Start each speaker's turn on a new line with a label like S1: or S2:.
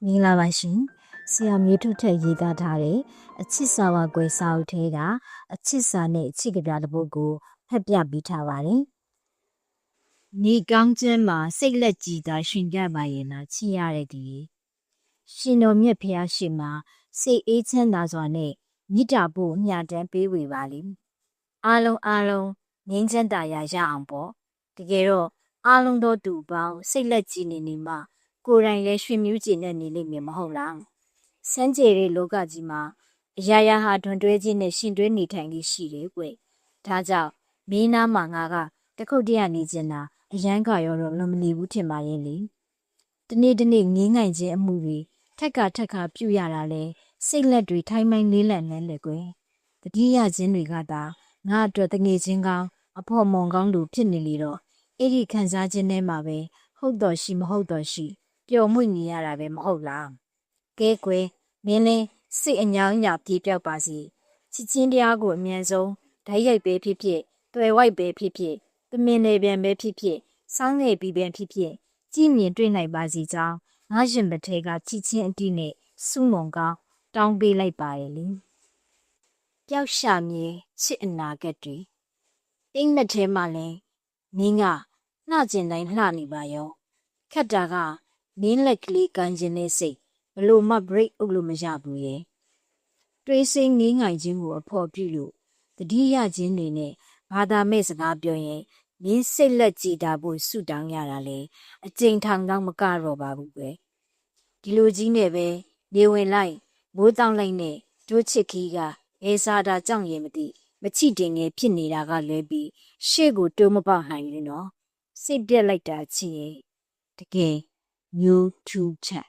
S1: မင်္ဂလာပါရှင်ဆရာမျိုးထုထက်ရေးသားထားတဲ့အချစ်စာဝါကွယ်စာအုပ်ထဲကအချစ်စာနဲ့အချစ်ကဗျာတစ်ပုဒ်ကိုဖတ်ပြပေးထားပါတယ်နေကောင်းကျမ်းမှာစိတ်လက်ကြည်သာရှင်ကြပါရဲ့နာချစ်ရတဲ့ဒီရှင်တော်မြတ်ဖျားရှင်မှာစိတ်အေးချမ်းသာစွာနဲ့မြစ်တာဖို့မျှတမ်းပေးဝေပါလိမ့်အားလုံးငြိမ်းချမ်းသာရအောင်ပေါ့တကယ်တော့အားလုံးသောသူပေါင်းစိတ်လက်ကြည်နေမှကိုယ်တိုင်လည်းရွှင်မြူးကျင်တဲ့နေလိမ့်မယ်မဟုတ်လားစမ်းကြယ်တဲ့လောကကြီးမှာအရာရာဟာတွင်တွဲခြင်းနဲ့ရှင်တွဲနေထိုင်လေးရှိတယ်ကွဒါကြောင့်မင်းနာမှာငါကတခုတ်တရနေကျင်တာအရန်ကရောတော့လွန်မနေဘူးထင်ပါရဲ့လေတနေ့ငင်းငိုင်ခြင်းအမှုတွေထက်ခါပြုရတာလဲစိတ်လက်တွေထိုင်းမိုင်းလေးလံလဲလေကွတတိယခြင်းတွေကသာငါအတွက်တငယ်ချင်းကောင်းအဖို့မုံကောင်းလူဖြစ်နေလေတော့အဲ့ဒီခံစားခြင်းထဲမှာပဲဟုတ်တော်ရှိမဟုတ်တော်ရှိပျော်မွေ့နေရတာပဲမဟုတ်လားကဲကွယ်မင်းလည်းစိတ်အညောင်းညာပြေပြောက်ပါစေချစ်ချင်းတရားကိုအမြန်ဆုံးဓာတ်ရိုက်ပဲဖြစ်ဖြစ်တွယ်ဝိုက်ပဲဖြစ်ဖြစ်သမင်လေးပြန်ပဲဖြစ်ဖြစ်စောင်းနေပြီးပြန်ဖြစ်ဖြစ်ကြည်မြင်တွေ့နိုင်ပါစေကြောင်းငါရှင်ပထဲကချစ်ချင်းအတိနဲ့စုမုံကောင်းတောင်းပေးလိုက်ပါရဲ့လေပျောက်ရှာမြေချစ်အနာဂတ်တွေအိမ်မက်ထဲမှာလဲမင်းကလှကျင်တိုင်းလှနေပါရောခက်တာကမင်းလက်ကလေးကန်ခြင်းနဲ့စိတ်ဘလို့မှ break အုပ်လို့မရဘူးရဲ့တွေးစိမ်ငင်းငိုင်ခြင်းကိုအဖော်ပြုလို့တတိယခြင်းတွေနဲ့ဘာသာမဲ့စကားပြောရင်မင်းစိတ်လက်ကြည်တာဖို့ဆုတောင်းရတာလေအကျဉ်းထောင်တော့မကတော့ပါဘူးပဲဒီလိုကြီးနဲ့ပဲနေဝင်လိုက်မိုးတောင်းလိုက်နဲ့ဒိုးချစ်ခီးကအဲစားတာကြောင့်ရင်မသိမချိတင်ငယ်ဖြစ်နေတာကလဲပြီးရှေ့ကိုတိုးမပေါက်ဟန်ရင်နော်စိတ်ပြက်လိုက်တာချစ်ရဲ့တကယ်မျိုးထူးချက်